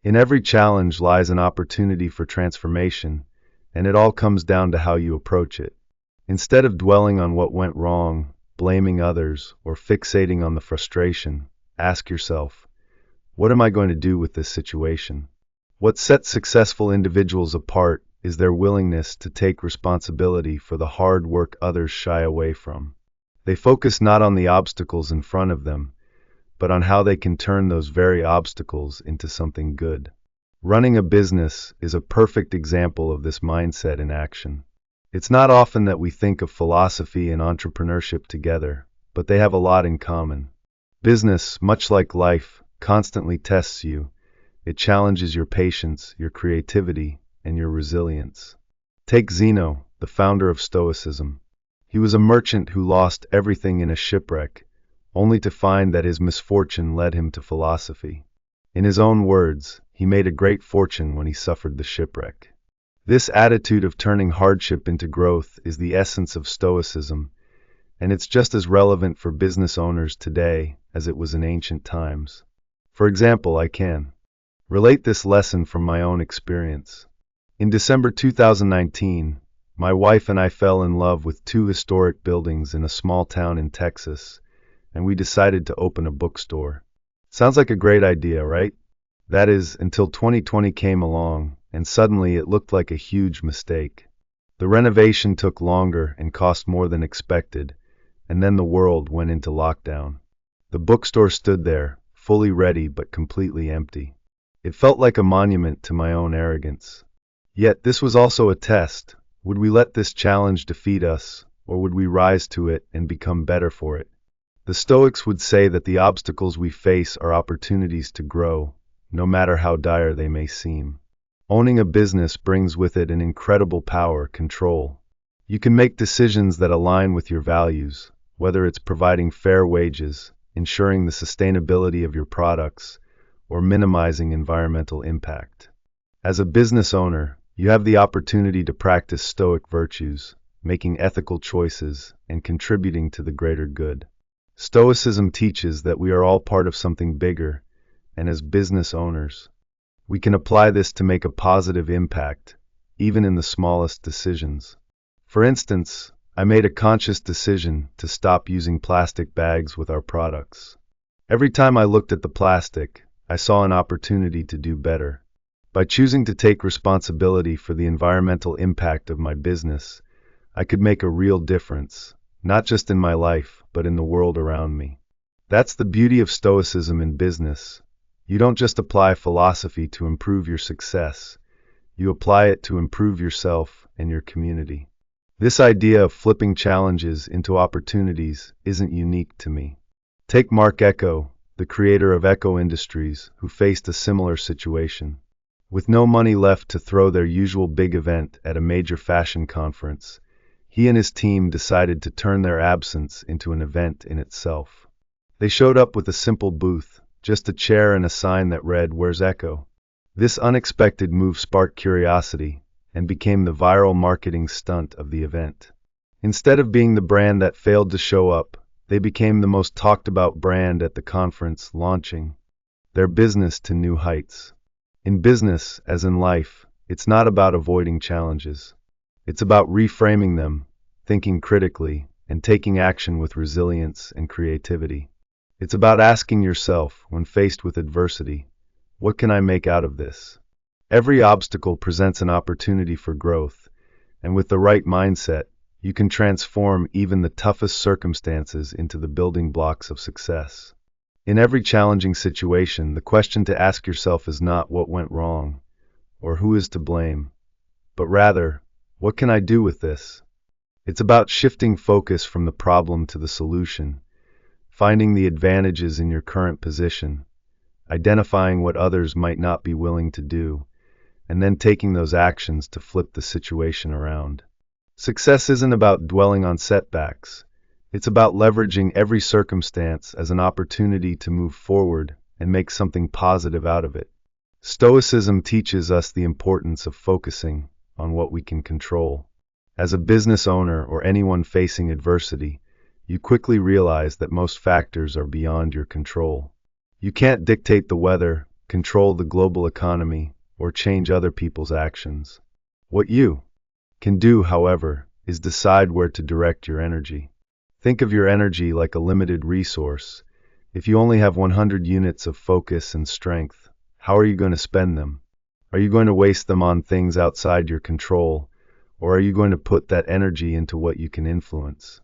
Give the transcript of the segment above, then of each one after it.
In every challenge lies an opportunity for transformation, and it all comes down to how you approach it. Instead of dwelling on what went wrong, blaming others, or fixating on the frustration, ask yourself, what am I going to do with this situation? What sets successful individuals apart is their willingness to take responsibility for the hard work others shy away from. They focus not on the obstacles in front of them, but on how they can turn those very obstacles into something good. Running a business is a perfect example of this mindset in action. It's not often that we think of philosophy and entrepreneurship together, but they have a lot in common. Business, much like life, constantly tests you. It challenges your patience, your creativity, and your resilience. Take Zeno, the founder of Stoicism. He was a merchant who lost everything in a shipwreck, only to find that his misfortune led him to philosophy. In his own words, he made a great fortune when he suffered the shipwreck. This attitude of turning hardship into growth is the essence of Stoicism, and it's just as relevant for business owners today as it was in ancient times. For example, I can relate this lesson from my own experience. In December 2019, my wife and I fell in love with two historic buildings in a small town in Texas, and we decided to open a bookstore. Sounds like a great idea, right? That is, until 2020 came along, and suddenly it looked like a huge mistake. The renovation took longer and cost more than expected, and then the world went into lockdown. The bookstore stood there, fully ready but completely empty. It felt like a monument to my own arrogance. Yet this was also a test. Would we let this challenge defeat us, or would we rise to it and become better for it? The Stoics would say that the obstacles we face are opportunities to grow, no matter how dire they may seem. Owning a business brings with it an incredible power, control. You can make decisions that align with your values, whether it's providing fair wages, ensuring the sustainability of your products, or minimizing environmental impact. As a business owner, you have the opportunity to practice Stoic virtues, making ethical choices, and contributing to the greater good. Stoicism teaches that we are all part of something bigger, and as business owners, we can apply this to make a positive impact, even in the smallest decisions. For instance, I made a conscious decision to stop using plastic bags with our products. Every time I looked at the plastic, I saw an opportunity to do better. By choosing to take responsibility for the environmental impact of my business, I could make a real difference, not just in my life, but in the world around me. That's the beauty of Stoicism in business. You don't just apply philosophy to improve your success. You apply it to improve yourself and your community. This idea of flipping challenges into opportunities isn't unique to me. Take Mark Ecko, the creator of Ecko Industries, who faced a similar situation. With no money left to throw their usual big event at a major fashion conference, he and his team decided to turn their absence into an event in itself. They showed up with a simple booth, just a chair and a sign that read, "Where's Ecko?" This unexpected move sparked curiosity and became the viral marketing stunt of the event. Instead of being the brand that failed to show up, they became the most talked about brand at the conference, launching their business to new heights. In business, as in life, it's not about avoiding challenges. It's about reframing them, thinking critically, and taking action with resilience and creativity. It's about asking yourself, when faced with adversity, what can I make out of this? Every obstacle presents an opportunity for growth, and with the right mindset, you can transform even the toughest circumstances into the building blocks of success. In every challenging situation, the question to ask yourself is not what went wrong, or who is to blame, but rather, what can I do with this? It's about shifting focus from the problem to the solution, finding the advantages in your current position, identifying what others might not be willing to do, and then taking those actions to flip the situation around. Success isn't about dwelling on setbacks. It's about leveraging every circumstance as an opportunity to move forward and make something positive out of it. Stoicism teaches us the importance of focusing on what we can control. As a business owner or anyone facing adversity, you quickly realize that most factors are beyond your control. You can't dictate the weather, control the global economy, or change other people's actions. What you can do, however, is decide where to direct your energy. Think of your energy like a limited resource. If you only have 100 units of focus and strength, how are you going to spend them? Are you going to waste them on things outside your control, or are you going to put that energy into what you can influence?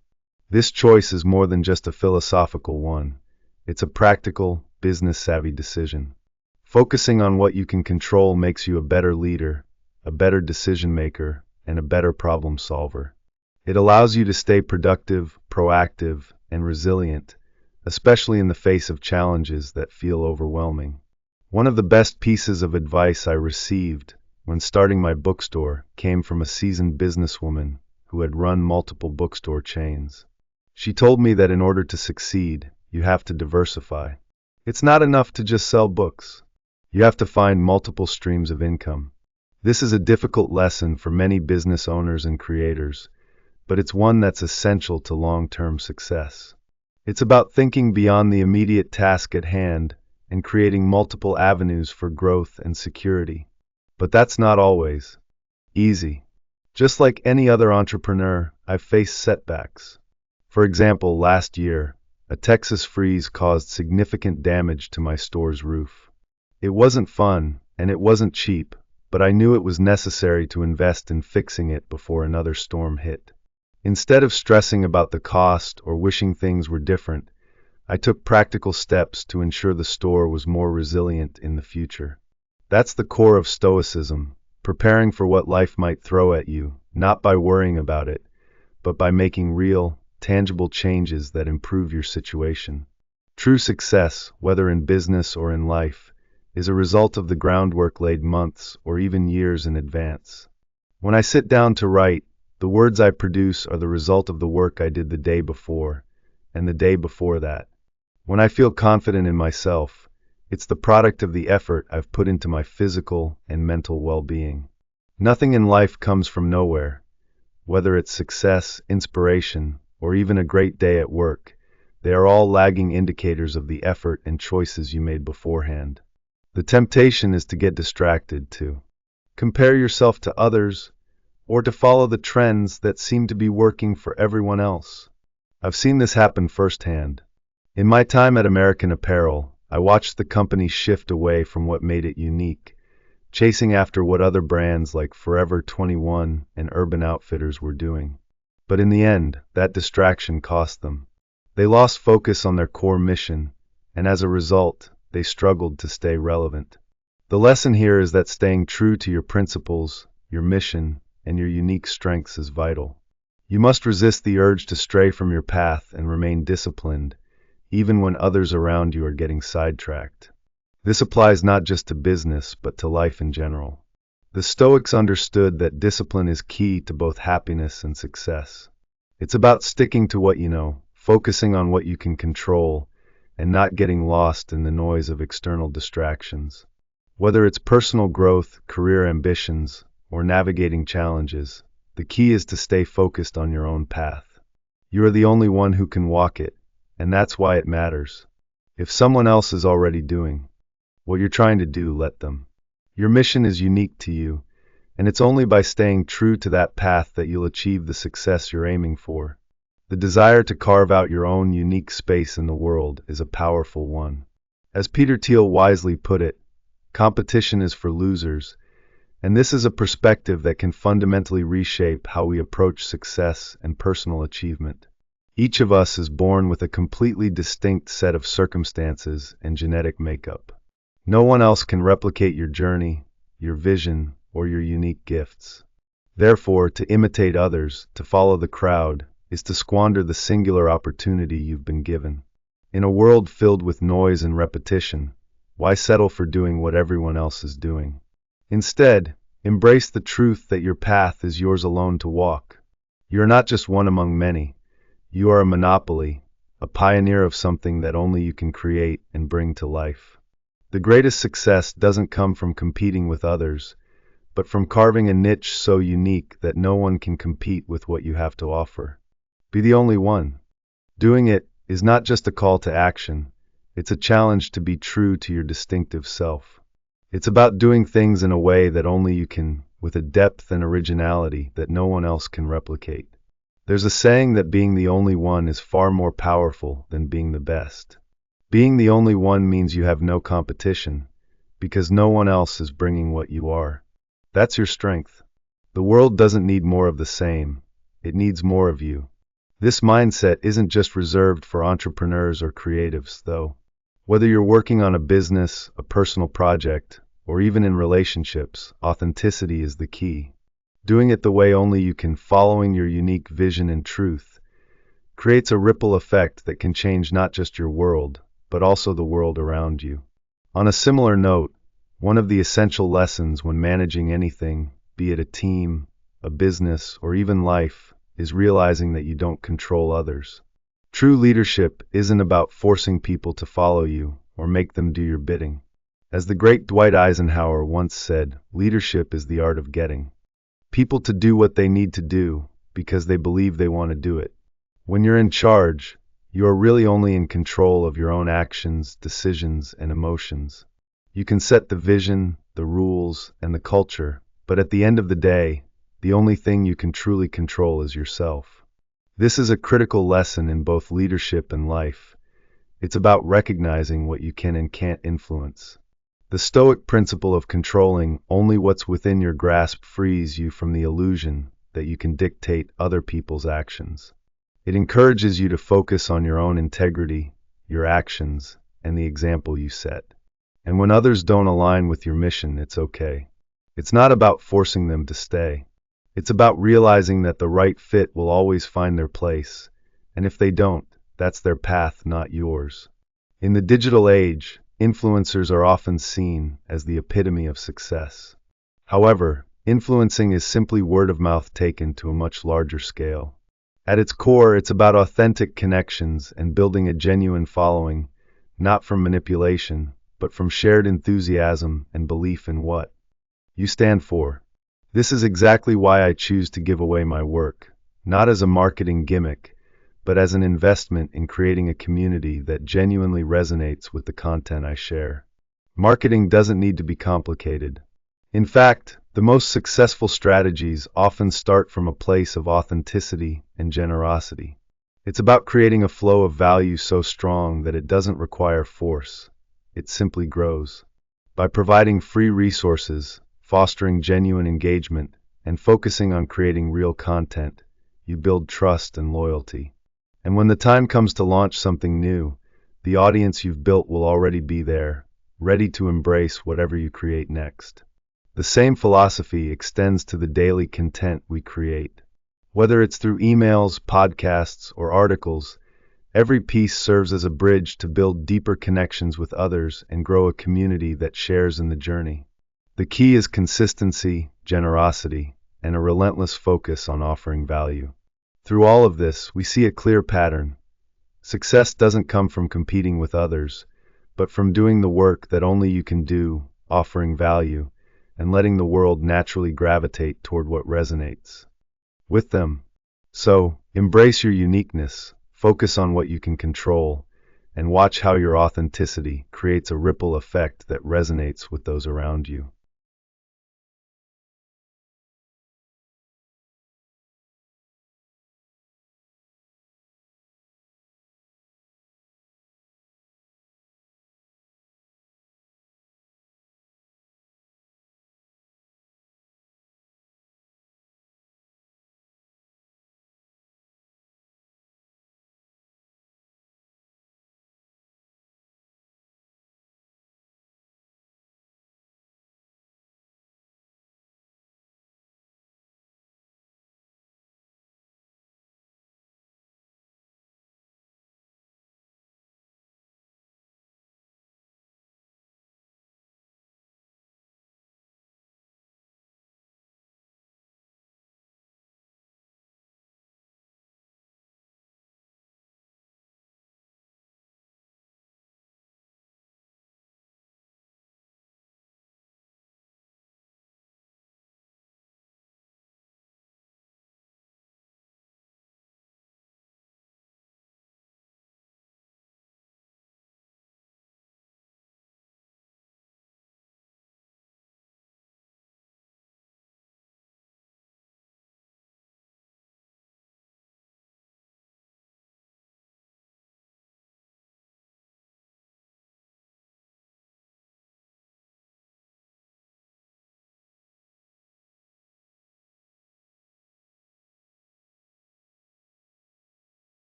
This choice is more than just a philosophical one. It's a practical, business-savvy decision. Focusing on what you can control makes you a better leader, a better decision maker, and a better problem solver. It allows you to stay productive, proactive, and resilient, especially in the face of challenges that feel overwhelming. One of the best pieces of advice I received when starting my bookstore came from a seasoned businesswoman who had run multiple bookstore chains. She told me that in order to succeed, you have to diversify. It's not enough to just sell books. You have to find multiple streams of income. This is a difficult lesson for many business owners and creators, but it's one that's essential to long-term success. It's about thinking beyond the immediate task at hand and creating multiple avenues for growth and security. But that's not always easy. Just like any other entrepreneur, I've faced setbacks. For example, last year, a Texas freeze caused significant damage to my store's roof. It wasn't fun, and it wasn't cheap, but I knew it was necessary to invest in fixing it before another storm hit. Instead of stressing about the cost or wishing things were different, I took practical steps to ensure the store was more resilient in the future. That's the core of Stoicism, preparing for what life might throw at you, not by worrying about it, but by making real, tangible changes that improve your situation. True success, whether in business or in life, is a result of the groundwork laid months or even years in advance. When I sit down to write, the words I produce are the result of the work I did the day before, and the day before that. When I feel confident in myself, it's the product of the effort I've put into my physical and mental well-being. Nothing in life comes from nowhere. Whether it's success, inspiration, or even a great day at work, they are all lagging indicators of the effort and choices you made beforehand. The temptation is to get distracted, to compare yourself to others, or to follow the trends that seem to be working for everyone else. I've seen this happen firsthand. In my time at American Apparel, I watched the company shift away from what made it unique, chasing after what other brands like Forever 21 and Urban Outfitters were doing. But in the end, that distraction cost them. They lost focus on their core mission, and as a result, they struggled to stay relevant. The lesson here is that staying true to your principles, your mission, and your unique strengths is vital. You must resist the urge to stray from your path and remain disciplined, even when others around you are getting sidetracked. This applies not just to business, but to life in general. The Stoics understood that discipline is key to both happiness and success. It's about sticking to what you know, focusing on what you can control, and not getting lost in the noise of external distractions. Whether it's personal growth, career ambitions, or navigating challenges, the key is to stay focused on your own path. You are the only one who can walk it, and that's why it matters. If someone else is already doing what you're trying to do, let them. Your mission is unique to you, and it's only by staying true to that path that you'll achieve the success you're aiming for. The desire to carve out your own unique space in the world is a powerful one. As Peter Thiel wisely put it, competition is for losers, and this is a perspective that can fundamentally reshape how we approach success and personal achievement. Each of us is born with a completely distinct set of circumstances and genetic makeup. No one else can replicate your journey, your vision, or your unique gifts. Therefore, to imitate others, to follow the crowd, is to squander the singular opportunity you've been given. In a world filled with noise and repetition, why settle for doing what everyone else is doing? Instead, embrace the truth that your path is yours alone to walk. You're not just one among many. You are a monopoly, a pioneer of something that only you can create and bring to life. The greatest success doesn't come from competing with others, but from carving a niche so unique that no one can compete with what you have to offer. Be the only one. Doing it is not just a call to action, It's a challenge to be true to your distinctive self. It's about doing things in a way that only you can, with a depth and originality that no one else can replicate. There's a saying that being the only one is far more powerful than being the best. Being the only one means you have no competition, because no one else is bringing what you are. That's your strength. The world doesn't need more of the same. It needs more of you. This mindset isn't just reserved for entrepreneurs or creatives, though. Whether you're working on a business, a personal project, or even in relationships, authenticity is the key. Doing it the way only you can, following your unique vision and truth, creates a ripple effect that can change not just your world, but also the world around you. On a similar note, one of the essential lessons when managing anything, be it a team, a business, or even life, is realizing that you don't control others. True leadership isn't about forcing people to follow you or make them do your bidding. As the great Dwight Eisenhower once said, leadership is the art of getting people to do what they need to do because they believe they want to do it. When you're in charge, you are really only in control of your own actions, decisions, and emotions. You can set the vision, the rules, and the culture, but at the end of the day, the only thing you can truly control is yourself. This is a critical lesson in both leadership and life. It's about recognizing what you can and can't influence. The Stoic principle of controlling only what's within your grasp frees you from the illusion that you can dictate other people's actions. It encourages you to focus on your own integrity, your actions, and the example you set. And when others don't align with your mission, it's okay. It's not about forcing them to stay. It's about realizing that the right fit will always find their place, and if they don't, that's their path, not yours. In the digital age, influencers are often seen as the epitome of success. However, influencing is simply word of mouth taken to a much larger scale. At its core, it's about authentic connections and building a genuine following, not from manipulation, but from shared enthusiasm and belief in what you stand for. This is exactly why I choose to give away my work, not as a marketing gimmick, but as an investment in creating a community that genuinely resonates with the content I share. Marketing doesn't need to be complicated. In fact, the most successful strategies often start from a place of authenticity and generosity. It's about creating a flow of value so strong that it doesn't require force. It simply grows. By providing free resources, fostering genuine engagement, and focusing on creating real content, you build trust and loyalty. And when the time comes to launch something new, the audience you've built will already be there, ready to embrace whatever you create next. The same philosophy extends to the daily content we create. Whether it's through emails, podcasts, or articles, every piece serves as a bridge to build deeper connections with others and grow a community that shares in the journey. The key is consistency, generosity, and a relentless focus on offering value. Through all of this, we see a clear pattern. Success doesn't come from competing with others, but from doing the work that only you can do, offering value, and letting the world naturally gravitate toward what resonates with them. So, embrace your uniqueness, focus on what you can control, and watch how your authenticity creates a ripple effect that resonates with those around you.